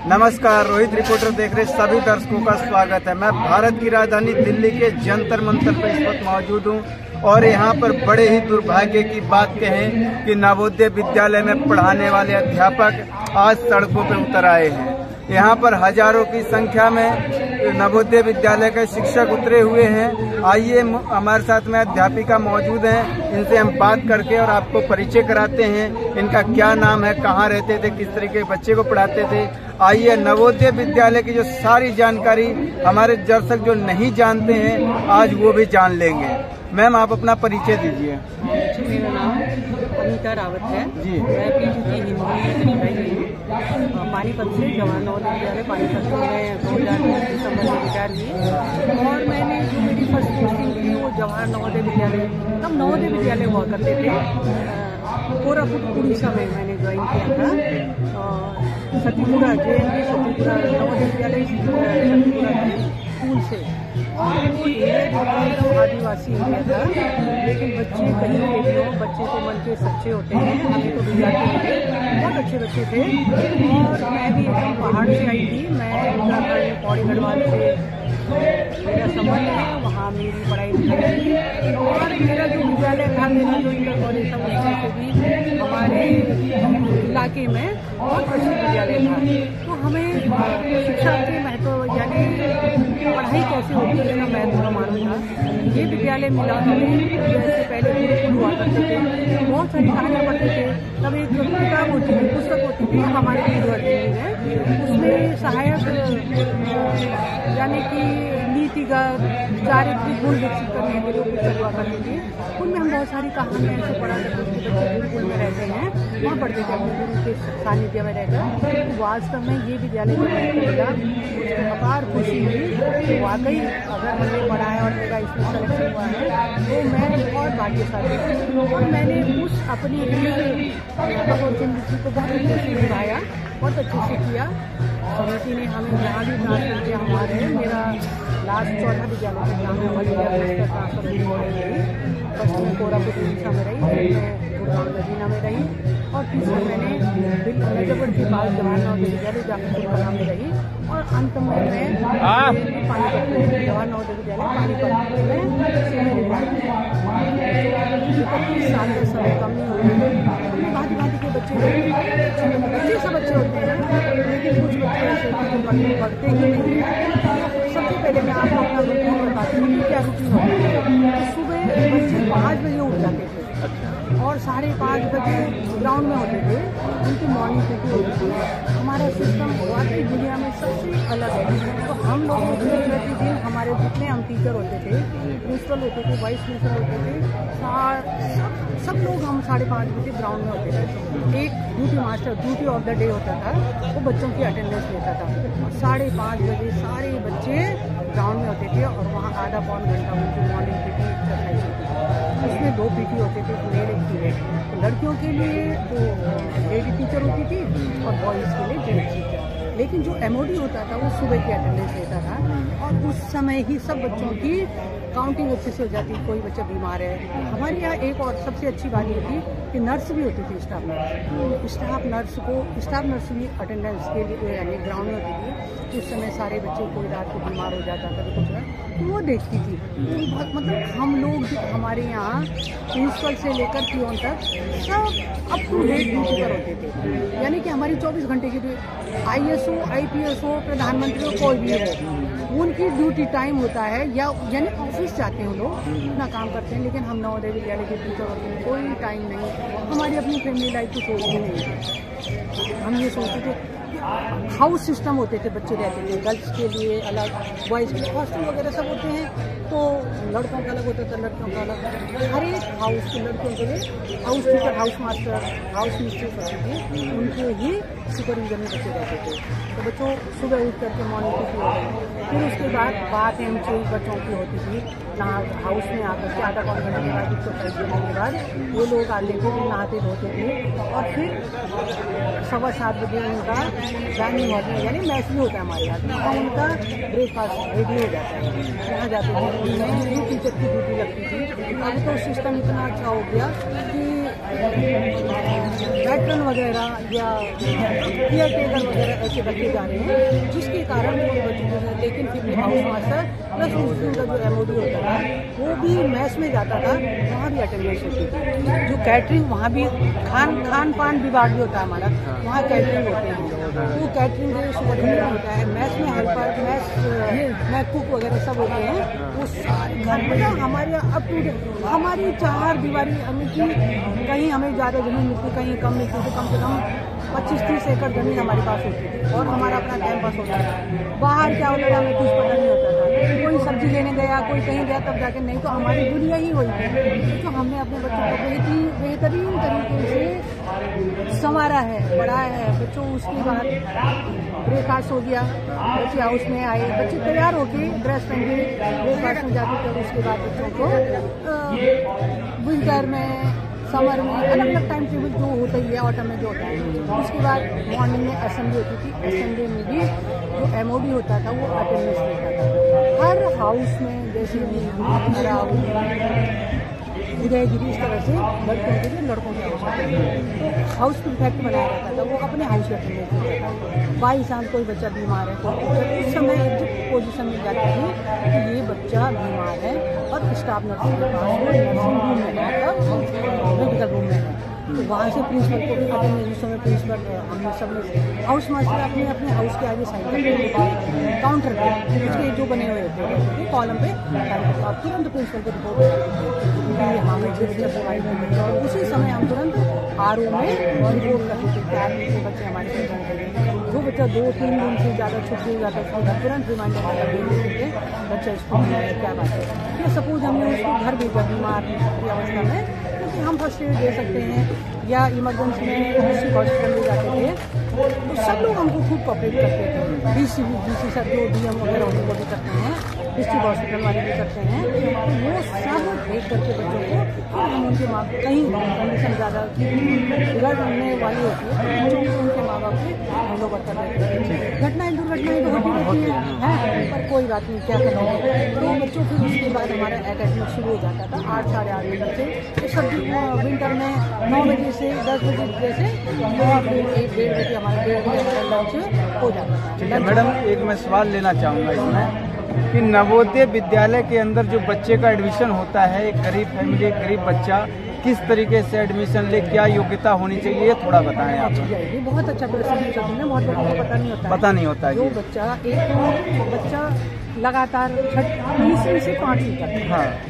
नमस्कार, रोहित रिपोर्टर देख रहे सभी दर्शकों का स्वागत है। मैं भारत की राजधानी दिल्ली के जंतर मंतर पर इस वक्त मौजूद हूँ और यहाँ पर बड़े ही दुर्भाग्य की बात कहें कि नवोदय विद्यालय में पढ़ाने वाले अध्यापक आज सड़कों पर उतर आए हैं। यहाँ पर हजारों की संख्या में नवोदय विद्यालय के शिक्षक उतरे हुए हैं। आइए, हमारे साथ में अध्यापिका मौजूद हैं, इनसे हम बात करके और आपको परिचय कराते हैं। इनका क्या नाम है, कहाँ रहते थे, किस तरीके के बच्चे को पढ़ाते थे। आइए, नवोदय विद्यालय की जो सारी जानकारी हमारे दर्शक जो नहीं जानते हैं आज वो भी जान लेंगे। मैम, आप अपना परिचय दीजिए। मेरा नाम अनीता रावत है जी। मैं पीजीटी हिंदी पानीपत से जवाहर नवोदय विद्यालय पानीपत में मैं 2020 दिसंबर में रिटायर हुई और मैंने जो मेरी फर्स्ट पोस्टिंग थी वो जवाहर नवोदय विद्यालय, तब नवोदय विद्यालय हुआ करते थे, कोरापुट उड़ीसा में मैंने ज्वाइन किया था। सतीपुरा JNV सतीपुरा नवोदय विद्यालय स्कूल से, और वो आदिवासी एरिया था, लेकिन बच्चे कहीं के भी हो, बच्चे तो मन के सच्चे होते हैं। हमें तो विद्यार्थी मिले, बहुत अच्छे बच्चे थे। और मैं भी एकदम पहाड़ से आई थी। मैं उत्तराखंड पौड़ी गढ़वाल से मेरा संबंध है, वहाँ मेरी पढ़ाई लिखाई थी। और मेरा जो विद्यालय था, मेरा जो इंटर कॉलेज था, उससे भी हमारे इलाके में बहुत प्रसिद्ध विद्यालय था। तो हमें शिक्षा के महत्व यानी पढ़ाई कैसे होती है इसका महत्व मालूम था। ये विद्यालय मिला हमें, जैसे पहले गुरुकुल हुआ करते थे, बहुत सारी कहानियाँ पढ़ते थे। तब एक किताब होती थी, पुस्तक होती थी हमारे यूनिवर्सिटी में, उसमें सहायक यानी कि नीतिगत चारित्रिक गुण विकसित करने के लिए पुस्तक हुआ करती थी। उनमें हम बहुत सारी कहानियाँ ऐसे पढ़ा करते थे। बच्चे गुरुकुल में रहते हैं, वहाँ पढ़ते थे अपने गुरु के सानिध्य में रहकर। तो वास्तव में ये विद्यालय जब मैं मिला, मुझे अपार खुशी हुई। वाकई अगर मैंने पढ़ा है और मेरा इसमें सिलेक्शन हुआ है तो मैं बहुत भाग्यशाली हूँ। और मैंने उस अपनी अपॉर्चुनिटी को बहुत अच्छे से निभाया, बहुत अच्छे से किया। समिति ने हमें जहाँ भी ट्रांसफर किया, हमारे मेरा लास्ट चौथा विद्यालय था जहाँ मैं ट्रांसफर रही। फर्स्ट में कोरापुट उड़ीसा में रही, फिर मैं गुड़गांव नगीना में रही, और तीसरा मैंने नजफगढ़ के पास जवाहर नवोदय विद्यालय जामुन में रही, और अंत में मैं पानीपत में जवाहर नवोदय विद्यालय पानीपत में 25 साल का समय कम नहीं होता। भांति भांति के बच्चे सब अच्छे होते हैं, लेकिन कुछ बच्चे ऐसे जो पढ़ते ही नहीं हैं। सबसे पहले मैं आपको अपना रूटीन बताती हूँ, क्या रूटीन होता है। सुबह बच्चे 5 बजे उठ जाते थे और 5:30 बजे ग्राउंड में होते थे, उनकी मॉर्निंग ड्यूटी होती थी। हमारा सिस्टम वाकई दुनिया में सबसे अलग है। तो हम लोगों के प्रतिदिन हमारे जितने हम टीचर होते थे, प्रिंसिपल होते थे, वाइस प्रिंसिपल होते थे, सब लोग हम 5:30 बजे ग्राउंड में होते थे। एक duty master duty of the day होता था, वो बच्चों की अटेंडेंस लेता था। 5:30 बजे सारे बच्चे ग्राउंड में होते थे और वहाँ आधा पौन घंटा उनकी मॉर्निंग पीटी एक्सरसाइज होती थी। उसमें 2 पीटी होते थे, मेल एक फीमेल। लड़कियों के लिए तो लेडी टीचर होती थी और बॉयज़ के लिए जेंट्स टीचर। लेकिन जो MOD होता था वो सुबह की अटेंडेंस लेता था, और उस समय ही सब बच्चों की काउंटिंग अच्छे से हो जाती। कोई बच्चा बीमार है, हमारे यहाँ एक और सबसे अच्छी बात ये थी कि नर्स भी होती थी, स्टाफ नर्स भी अटेंडेंस के लिए यानी ग्राउंड में होती थी। उस समय सारे बच्चे, कोई रात को बीमार हो जाता था, कुछ तो वो देखती थी। मतलब हम लोग हमारे यहाँ प्रिंसिपल से लेकर पियोन तक सब अप टू डेट ड्यूटी पर होते थे। यानी कि हमारी 24 घंटे की ISO IPS हो, प्रधानमंत्री हो, कोई भी हो, उनकी ड्यूटी टाइम होता है, या यानी ऑफिस जाते हैं लोग, अपना काम करते हैं। लेकिन हम नवोदय विद्यालय के टीचर होते हैं, कोई टाइम नहीं, हमारी अपनी फैमिली लाइफ की सोचती नहीं। हम ये सोचते थे हाउस सिस्टम होते थे, बच्चे रहते थे, गर्ल्स के लिए अलग, बॉयज़ के हॉस्टल वगैरह सब होते हैं। तो लड़कों का अलग होता था, लड़कियों का अलग। हर एक हाउस के लड़कियों के लिए house teacher, house master, house mistress होती थी, उनके ही सुपरविजन में बच्चे रहते थे। तो बच्चों सुबह उठ करके मॉर्निंग ड्यूटी हो गई। फिर उसके बाद बात है चेंज बच्चों की होती थी, नहा हाउस में आकर के आधा पौन घंटे के बाद एक्सरसाइज करने के बाद वो लोग आते थे, नहाते धोते थे, और फिर 7:15 बजे उनका डाइनिंग हॉल में यानी मैच भी होता है हमारे यहाँ, तो उनका ब्रेकफास्ट रेडी हो जाता है। यहाँ जाते थे, उनमें टीचर की ड्यूटी लगती थी। अब तो सिस्टम इतना अच्छा हो गया कि पैटर्न वगैरह या केयर टेकर वगैरह ऐसे रखे जा रहे हैं, जिसके कारण वो बच्चों को, लेकिन फिर भी हाउस मास्टर प्लस उस दिन का जो MOD होता था वो भी मैस में जाता था, वहाँ भी अटेंडेंस होती थी। जो कैटरिंग वहाँ भी खान पान विभाग भी होता है हमारा, वहाँ कैटरिंग होते हैं, वो कैटरिंग के सुपरवाइजर होता है, मैस में हेल्पर, मैस कुक वगैरह सब होते हैं, वो सारे खाने का हमारे अप टू डेट। हमारी 4 दीवारी हमें की, कहीं हमें ज़्यादा जमीन मिलती, कहीं कम मिलती, तो कम से कम 25-30 एकड़ जमीन हमारे पास होती थी और हमारा अपना टाइम पास होता था। बाहर क्या होता था हमें कुछ पता नहीं होता था, कोई सब्जी लेने गया, कोई कहीं गया तब जाके, नहीं तो हमारी दुनिया ही हुई थी। तो हमने अपने बच्चों को बेहतरीन तरीके से संवारा है, पढ़ाया है बच्चों। उसके बाद ब्रेकफास्ट हो गया, बच्चे हाउस में आए, बच्चे तैयार होके ड्रेस पहन के ब्रेकफास्ट में जाते थे। उसके बाद बच्चों को विंटर में, समर में अलग अलग टाइम टेबल जो होता ही है, ऑटम में जो होता है। उसके बाद मॉर्निंग में असेंबली होती थी, असेंबली में भी जो MOD होता था वो अटेंडेंस लेता था हर हाउस में। जैसे उदयगिरी इस तरह से लड़कों के लिए लड़कों के हाउस प्रिफेक्ट बनाया जाता था, वो अपने हाउस में अटेंडेंस देता था। बाई चांस कोई बच्चा बीमार है, उस समय एक पोजीशन मिल जाती है कि ये बच्चा बीमार है और स्टाफ नर्सिंग के पास वो नर्सिंग रूम में है, मेडिकल रूम में है, तो वहाँ से प्रिंसिपल को भी अटेंडेंस। उस समय प्रिंसिपल हमने सब हाउस मास्टर अपने अपने हाउस के आगे साइन करते, काउंटर पे उसके जो बने हुए होते कॉलम पे आप तुरंत प्रिंसिपल को रिपोर्ट हमें उसी समय हम तुरंत RO में रिपोर्ट करते थे। बच्चे हमारे जो बच्चा 2-3 दिन से ज़्यादा छुट्टी हो जाता है उसको तुरंत रिमाइंडर देते बच्चा स्कूल में है, क्या बात है। या सपोज हमने उसको घर भेजा बीमार की अवस्था में, क्योंकि हम फर्स्ट एड दे सकते हैं, या इमरजेंसी में डिस्ट्रिक्ट हॉस्पिटल ले जाते थे, तो सब लोग हमको खूब कॉपरेट करते थे। DC सब जो DM वगैरह होते वो भी करते हैं, डिस्ट्रिक्ट हॉस्पिटल वाले भी करते हैं, तो वो सब देख करके बच्चों को हम उनके माँ कहीं कंडीशन ज़्यादा बिगड़ने वाली होती है तो बच्चों को उनके माँ बाप से हैंड ओवर कर देते हैं। घटनाएँ दुर्घटनाएँ तो होती रहती हैं, पर कोई बात नहीं, क्या करेंगे। तो बच्चों फिर उसके बाद हमारा एकेडमिक शुरू हो जाता था 8 साढ़े 8 बजे से। तो सब विंटर में 9 बजे से 10 बजे जैसे 1:30 बजे हमारा 1:30 बजे हमारा लंच हो जाता था। मैडम एक मैं सवाल लेना चाहूँगा इसमें कि नवोदय विद्यालय के अंदर जो बच्चे का एडमिशन होता है, एक गरीब फैमिली, एक गरीब बच्चा किस तरीके से एडमिशन ले, क्या योग्यता होनी चाहिए, ये थोड़ा बताएं आप। ये बहुत अच्छा प्रश्न पूछा तुमने, बहुत लोगों को पता नहीं होता है। जो बच्चा बच्चा लगातार 3 से 5वीं तक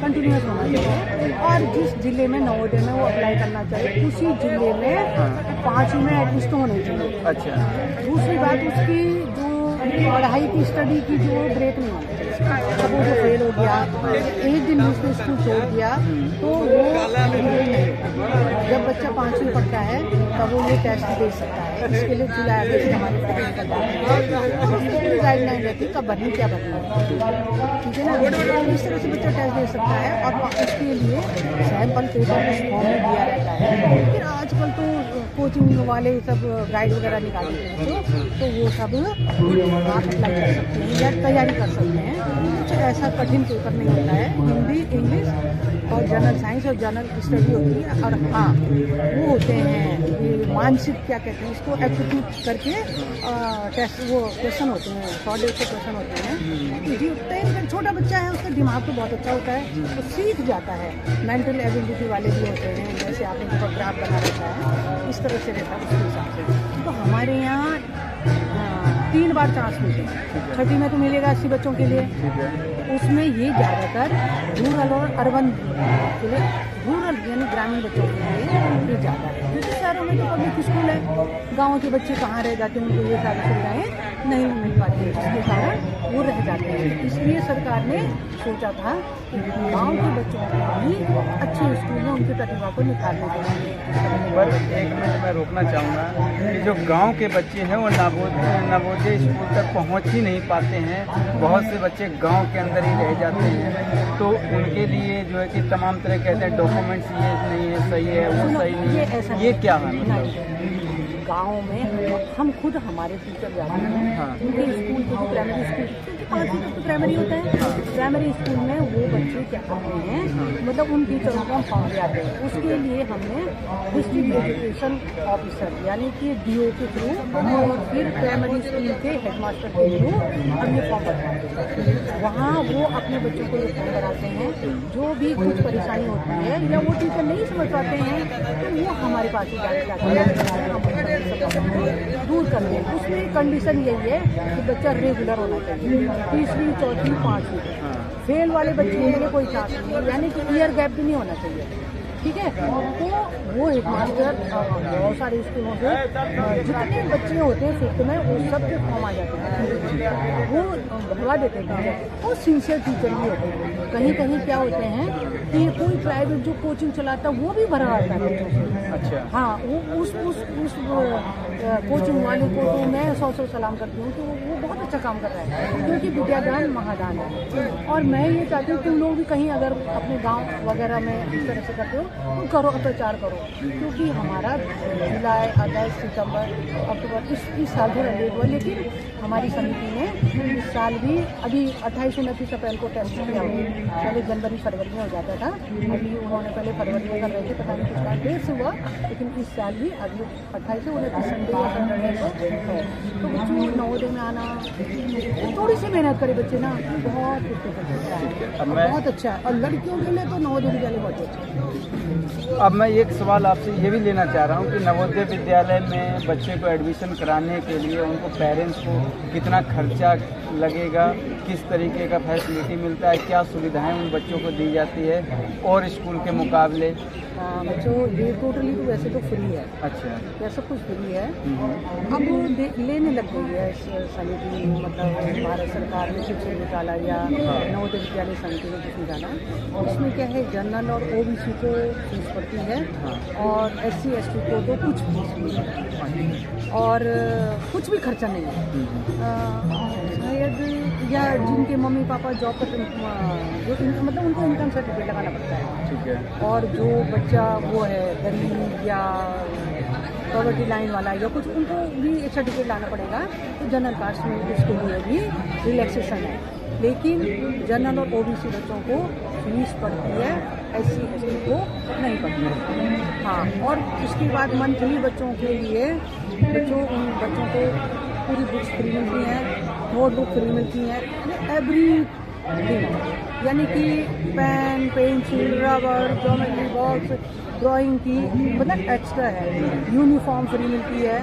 कंटिन्यूस होना चाहिए, और जिस जिले में नवोदय में वो अप्लाई करना चाहिए उसी जिले में 5वीं में एटलीस्ट होनी चाहिए। अच्छा। दूसरी बात, उसकी जो पढ़ाई की स्टडी की जो ब्रेक नहीं होनी चाहिए। सपोज वो फेल हो गया, एक दिन उसने स्कूल छोड़ दिया, तो वो जब बच्चा 5वीं पढ़ता है तब वो ये टेस्ट दे सकता है। इसके लिए जुलाई अगस्त हमारे गाइडलाइन रहती है कब भरनी क्या भरनी, ठीक है ना। इस तरह से बच्चा टेस्ट दे सकता है, और उसके लिए सैंपल पेपर उस फॉर्म में दिया रहता है। फिर आजकल तो कोचिंग वाले सब गाइड वगैरह निकाल देते हैं, तो वो सब आप अप्लाई कर सकते हैं या तैयारी कर सकते हैं। कुछ ऐसा कठिन पेपर नहीं होता है, हिंदी, इंग्लिश और जनरल साइंस और जनरल स्टडी होती है। और हाँ, वो होते हैं मानसिक क्या कहते हैं इसको, एप्टीट्यूड करके टेस्ट, वो क्वेश्चन होते हैं, 100-150 क्वेश्चन होते हैं। जी छोटा बच्चा है, उसका दिमाग तो बहुत अच्छा होता है, वो सीख जाता है। मेंटल एबिलिटी वाले भी होते हैं, जैसे आपने जो ग्राफ बना रहता है इस तरह से रहता है उसके हिसाब से। तो हमारे यहाँ 3 बार चांस मिलते हैं, 6वीं में तो मिलेगा 80 बच्चों के लिए। उसमें ये ज़्यादातर रूरल और अर्बन के लिए, रूरल यानी ग्रामीण बच्चों के लिए ये ज़्यादा है, क्योंकि शहरों में तो पब्लिक स्कूल है, गाँव के बच्चे कहाँ रह जाते हैं, उनको ये सारी सुविधाएँ नहीं मिल पाती है, जिसके कारण वो रह जाते हैं। इसलिए सरकार ने सोचा था कि गाँव के बच्चों को भी अच्छे स्कूल में उनकी प्रतिभा को निखारने के लिए। पर 1 मिनट मैं रोकना चाहूँगा कि जो गांव के बच्चे हैं वो नवोदय स्कूल तक पहुंच ही नहीं पाते हैं, बहुत से बच्चे गांव के अंदर ही रह जाते हैं, तो उनके लिए जो है कि तमाम तरह कहते हैं डॉक्यूमेंट्स ये नहीं है, सही है, वो सही नहीं है, ये क्या है? गाँव में हम खुद हमारे टीचर जाते हैं उनके स्कूल के जो प्राइमरी स्कूल, क्योंकि 5वीं तक तो प्राइमरी होता है, प्राइमरी स्कूल में वो बच्चे क्या करते हैं, मतलब उन टीचरों को हम फॉर्म ले आते हैं। उसके लिए हमने डिस्ट्रिक्ट एजुकेशन ऑफिसर यानी कि DO के थ्रू और फिर प्राइमरी स्कूल के हेडमास्टर के थ्रू हम ये फॉर्म भरवाते हैं। वहाँ वो अपने बच्चों को ये फॉर्म भराते हैं, जो भी कुछ परेशानी होती है या वो टीचर नहीं समझ पाते हैं तो वो हमारे पास ही जाते हैं, दूर करते हैं। उसमें कंडीशन यही है कि बच्चा रेगुलर होना चाहिए, 3वीं 4वीं 5वीं। फेल वाले बच्चे के लिए कोई चांस नहीं है, यानी कि ईयर गैप भी नहीं होना चाहिए, ठीक है। तो वो हेडमास्टर बहुत सारे स्कूलों से जितने बच्चे होते हैं 5th में वो सब के फॉर्म आ जाते हैं, वो भरवा देते हैं। वो सिंसियर टीचर भी होते हैं। कहीं कहीं क्या होते हैं कि कोई प्राइवेट जो कोचिंग चलाता है वो भी भरवाता है बच्चों से। अच्छा। हाँ, वो उस कोचिंग वाले को तो मैं 100 सलाम करती हूँ, तो वो बहुत अच्छा काम कर रहा है, क्योंकि विद्यादान महादान है। और मैं ये चाहती हूँ तुम लोग भी कहीं अगर अपने गाँव वगैरह में इस तरह से करते हो तो करो, प्रचार करो, क्योंकि हमारा जुलाई, अगस्त, सितंबर, अक्टूबर इस साल थोड़ा लेट हुआ, लेकिन हमारी समिति ने इस साल भी अभी 28-29 अप्रैल को टेस्ट किया हुआ। पहले जनवरी फरवरी में हो जाता था, अभी उन्होंने पहले फरवरी में कर रहे थे, पता नहीं कुछ देर से हुआ, लेकिन इस साल भी अभी 28-29 संडे या सैटरडे को है। तो बच्चों नवोदय में आना, थोड़ी सी मेहनत करे बच्चे ना, बहुत कुछ है, बहुत अच्छा है। और लड़कियों के लिए तो नवोदय विद्यालय बहुत अच्छा है। अब मैं एक सवाल आपसे ये भी लेना चाह रहा हूँ कि नवोदय विद्यालय में बच्चे को एडमिशन कराने के लिए उनको पेरेंट्स को कितना खर्चा लगेगा, किस तरीके का फैसिलिटी मिलता है, क्या सुविधाएं उन बच्चों को दी जाती है और स्कूल के मुकाबले? बच्चों ये टोटली तो वैसे तो फ्री है। अच्छा। ये सब कुछ फ्री है। अब लेने लग गई है समिति, मतलब भारत सरकार ने कुछ निकाला या नवोदय विद्यालय समिति ने कुछ निकाला। उसमें क्या है, जनरल और OBC को फीस पड़ती है और SC ST को तो कुछ फीस नहीं है और कुछ भी खर्चा नहीं है। शायद या जिनके मम्मी पापा जॉब करते मतलब उनको इनकम सर्टिफिकेट लगाना पड़ता है, ठीक है। और जो बच्चा वो है गरीब या पॉवर्टी लाइन वाला या कुछ, उनको भी एक सर्टिफिकेट लाना पड़ेगा। तो जनरल कास्ट में उसके लिए भी रिलैक्सेशन है, लेकिन जनरल और OBC बच्चों को फीस पड़ती है, SC ST को नहीं पड़ती है। हाँ, और उसके बाद मंथली बच्चों के लिए उन बच्चों को पूरी बुक्स फ्री मिलती हैं, नोटबुक फ्री मिलती है, एवरी थिंग, यानी कि pen, pencil, rubber, geometry box, drawing की मतलब एक्स्ट्रा है। यूनिफॉर्म फ्री मिलती है।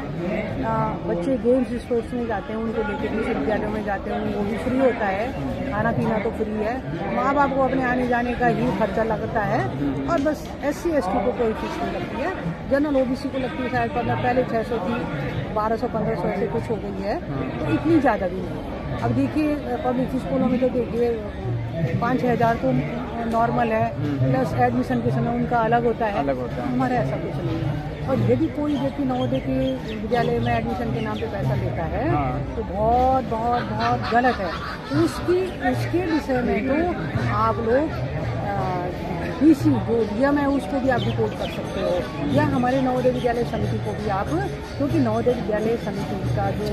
बच्चे गेम्स स्पोर्ट्स में जाते हैं, उनको लेकर विश्वविद्यालयों में जाते हैं, वो भी फ्री होता है। खाना पीना तो फ्री है। माँ बाप को अपने आने जाने का ही खर्चा लगता है और बस SC ST को कोई फीस नहीं लगती है। जनरल OBC को लगती है शायद पहले 600 थी, 1200-1500 ऐसे कुछ हो गई है, तो इतनी ज़्यादा भी नहीं। अब देखिए पब्लिक स्कूलों में तो देखिए 5-6 हज़ार तो नॉर्मल है, प्लस एडमिशन के समय उनका अलग होता है। हमारा ऐसा कुछ नहीं है। और यदि कोई व्यक्ति नवोदय के विद्यालय में एडमिशन के नाम पे पैसा लेता है तो बहुत बहुत बहुत गलत है। उसके विषय में तो आप लोग DC जो DM है उसको भी आप रिपोर्ट कर सकते हो, या हमारे नवोदय विद्यालय समिति को भी आप, क्योंकि नवोदय विद्यालय समिति का जो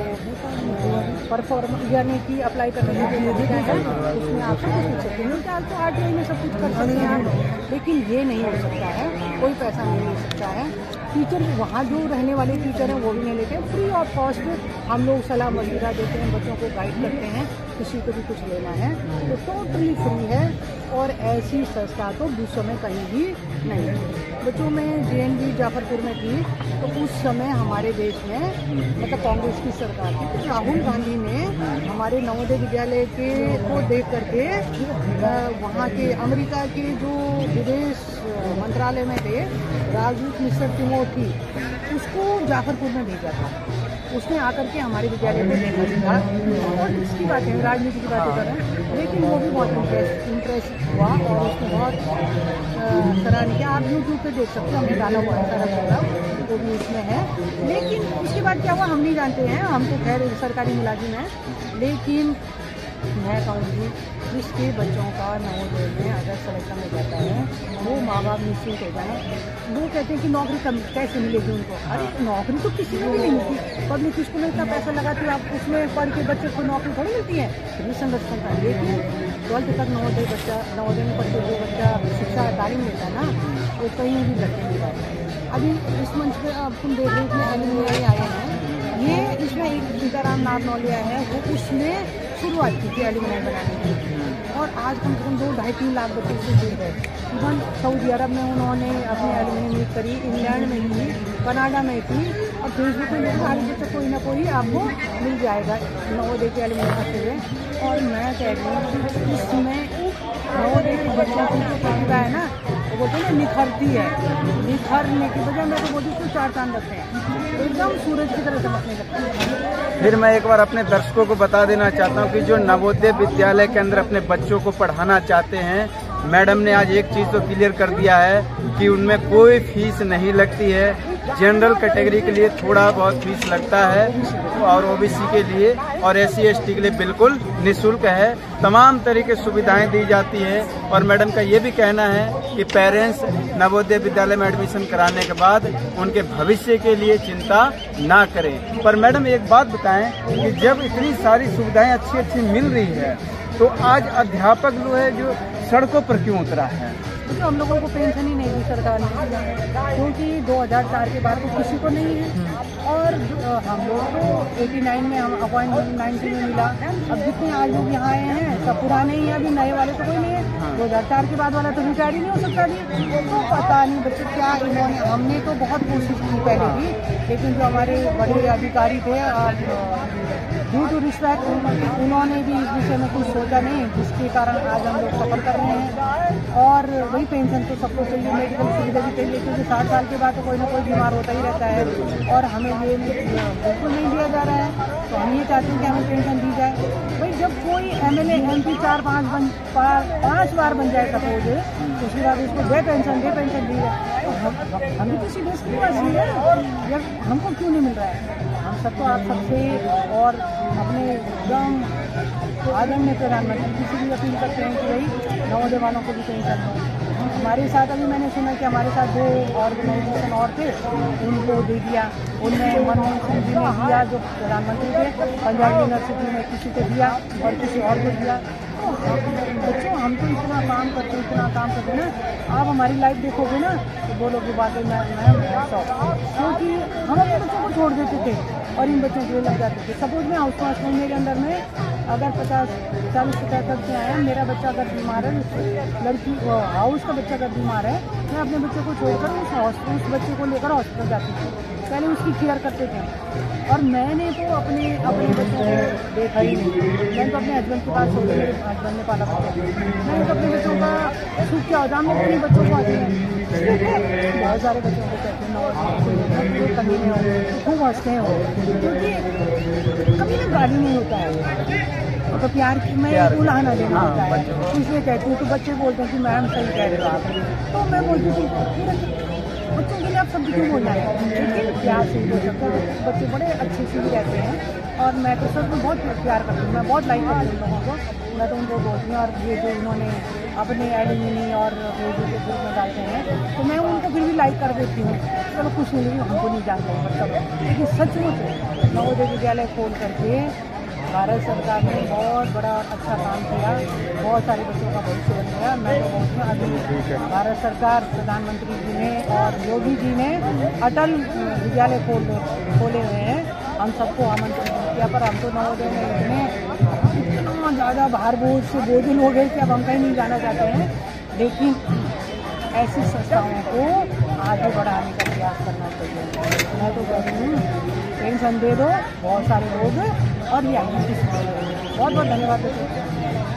परफॉर्मेंस यानी कि अप्लाई करने के लिए है उसमें आप सब कुछ पूछ सकते हैं, क्योंकि आप तो RTI में सब कुछ कर सकते हैं। लेकिन ये नहीं हो सकता है, कोई पैसा नहीं ले सकता है। टीचर वहाँ जो रहने वाले टीचर हैं वो भी नहीं लेते हैं, फ्री ऑफ कॉस्ट हम लोग सलाह मशविरा देते हैं, बच्चों को गाइड करते हैं। किसी को भी कुछ लेना है तो टोटली फ्री है, और ऐसी संस्था तो विश्व में कहीं भी नहीं है। बच्चों में JNV जाफरपुर में थी तो उस समय हमारे देश में मतलब कांग्रेस की सरकार थी, तो राहुल गांधी ने हमारे नवोदय विद्यालय के को देख करके वहाँ के अमेरिका के जो विदेश मंत्रालय में थे राजदूत मिस्टर तिमोथी, उसको जाफरपुर में भेजा था। उसने आकर के हमारे विद्यालय को देखा था, और इसकी बातें राजनीति की बातें कर रहे हैं, लेकिन वो भी बहुत इंटरेस्ट हुआ और उसने बहुत सराहनीय किया। आप YouTube पे देख सकते हैं, हमने डाला हुआ है सारा प्रोग्राम, वो भी उसमें है। लेकिन उसके बाद क्या हुआ हम नहीं जानते हैं, हम तो खैर सरकारी मुलाजिम हैं, लेकिन मैं कहूँगी जिसके बच्चों का नवोदय में अगर सिलेक्शन हो जाता है वो माँ बाप निश्चिंत हो जाए। वो कहते हैं कि नौकरी कैसे मिलेगी उनको। अरे नौकरी तो किसी को भी नहीं मिलती। पब्लिक स्कूल में इतना पैसा लगाती है, आप उसमें पढ़ के बच्चे को नौकरी थोड़ी मिलती है। ये संरक्षण का, लेकिन 12th तक नवोदय में पढ़ते जो बच्चा शिक्षा तालीम लेता है ना, वो कहीं भी लड़के नहीं जाता। अभी इस मंच पे अब तुम देख रहे हो एलुमनी आए हैं, ये इसमें एक सीताराम नारनौलिया है, वो उसमें शुरुआत की थी एलुमनी बनाने की। और आज कम से कम 2-2.5-3 लाख बच्चे से जुड़ गए। इवन सऊदी अरब में उन्होंने अपनी एलुमनी मीट करी, इंग्लैंड में थी, कनाडा में थी, और फेसबुक में देखो सारे बच्चे कोई ना कोई आपको मिल जाएगा नवोदय के एलुमनी करते हुए। और मैं कह रही हूँ कि इसमें नवोदय के बच्चों की जो प्रतिभा है ना, वो बोलते हैं निखरती है। निखरने की वजह मैं तो बोलती हूँ 4 चांद लगते हैं, एकदम सूरज की तरह चमकने लगता है। फिर मैं एक बार अपने दर्शकों को बता देना चाहता हूँ कि जो नवोदय विद्यालय के अंदर अपने बच्चों को पढ़ाना चाहते हैं, मैडम ने आज एक चीज़ तो क्लियर कर दिया है कि उनमें कोई फीस नहीं लगती है। जनरल कैटेगरी के लिए थोड़ा बहुत फीस लगता है और ओबीसी के लिए और SC ST के लिए बिल्कुल निःशुल्क है। तमाम तरह की सुविधाएं दी जाती है। और मैडम का ये भी कहना है कि पेरेंट्स नवोदय विद्यालय में एडमिशन कराने के बाद उनके भविष्य के लिए चिंता ना करें। पर मैडम एक बात बताएं कि जब इतनी सारी सुविधाएं अच्छी मिल रही है, तो आज अध्यापक जो है जो सड़कों पर क्यों उतरा है? क्योंकि हम लोगों को पेंशन ही नहीं दी सरकार ने, क्योंकि 2004 के बाद तो किसी को नहीं है। और हम लोग को 89 में हम अपॉइंटमेंट 90 में मिला। अब जितने आज लोग यहाँ आए हैं सब पुराने ही हैं, अभी नए वाले तो कोई नहीं है। 2004 के बाद वाला तो रिटायर ही नहीं हो सकता जी। तो पता नहीं बच्चे क्या इन्होंने, हमने तो बहुत कोशिश की पहले भी, लेकिन जो हमारे बड़े अधिकारी थे ड्यू टू रिस्पेक्ट उन्होंने भी इस विषय में कुछ सोचा नहीं, जिसके कारण आज हम लोग सफर कर रहे हैं। और वही पेंशन तो सबको चाहिए, मेडिकल सुविधा भी चाहिए, क्योंकि 60 साल के बाद तो कोई ना कोई बीमार होता ही रहता है और हमें ये बिल्कुल नहीं दिया जा रहा है। तो हम ये चाहते हैं कि हमें पेंशन दी जाए। भाई जब कोई MLA MP 4-5 बार बन जाए सपोज, तो उसके बाद उसको दे पेंशन दी जाए, तो हम भी किसी देश की बात नहीं है, जब हमको क्यों नहीं मिल रहा है? हम सबको आप सबसे और अपने एकदम आदरणीय प्रधानमंत्री जी से भी अपील करते हैं कि भाई नवोदय वालों को भी पेंशन दो। हमारे साथ अभी मैंने सुना कि हमारे साथ 2 ऑर्गेनाइजेशन और थे, उनको दे दिया। उनमें मनमोहन सिंह जी ने दिया जो प्रधानमंत्री थे, पंजाब यूनिवर्सिटी में किसी को दिया और किसी और को दिया। तो बच्चों हम तो इतना काम करते हैं ना, आप हमारी लाइफ देखोगे ना तो बोलोगे वाकई मैं क्योंकि हम अपने बच्चों को छोड़ देते थे और इन बच्चों के लिए लग जाते थे। सपोज में हाउस पास में मेरे अंदर में अगर 40-50 बच्चे आए, मेरा बच्चा अगर बीमार है, लड़की हाउस का बच्चा अगर बीमार है, मैं अपने बच्चे को छोड़कर उस बच्चे को लेकर हॉस्पिटल जाती थी। पहले उसकी केयर करते थे और मैंने तो अपने बच्चों को देखा ही नहीं। मैंने तो अपने हस्बैंड के पास छोड़ दिया, मेरे हस्बैंड ने पाला बच्चा। मैंने तो अपने बच्चों का सुख क्या होता है, हम अपने बच्चों को आते हैं बहुत सारे बच्चों को कहते हैं कभी नहीं हो, खूब हंसते हैं, क्योंकि कभी ना गाली नहीं होता है तो प्यार की मैं उलाहना देना होता है। इसलिए कहती हूँ तो बच्चे बोलते हैं कि मैम सही कह रहे हो आप, तो मैं बोलती थी बच्चों के लिए आप सब क्यों बोलना है, लेकिन प्यार से बोल सकते हैं। बच्चे बड़े अच्छे से भी रहते हैं और मैं तो सब में बहुत प्यार करती हूँ, मैं बहुत लाइक करती हूँ लोगों को। मैं तो उनको बोलती हूँ और ये जो इन्होंने अपने एलुमनी और फेसबुक के ग्रुप में डालते हैं तो मैं उनको फिर भी लाइक कर देती हूँ। चलो कुछ नहीं, हमको नहीं जानते हैं मतलब, लेकिन सचमुच नवोदय विद्यालय खोल करके भारत सरकार ने बहुत बड़ा अच्छा काम किया, बहुत सारे बच्चों का भविष्य बन गया। मैं तो बोलती हूँ अभी भारत सरकार प्रधानमंत्री जी ने और योगी जी ने अटल विद्यालय खोले हुए हैं। हम सबको आमंत्रित किया, पर हम तो नवोदय में इतना ज़्यादा भार बोझ से बोझिल हो गए कि अब हम कहीं नहीं जाना चाहते हैं। लेकिन ऐसी संस्थाओं को आगे बढ़ाने का प्रयास करना चाहिए। मैं तो कहती हूँ पेंशन दे दो बहुत सारे लोग और ये बहुत बहुत धन्यवाद देते हैं।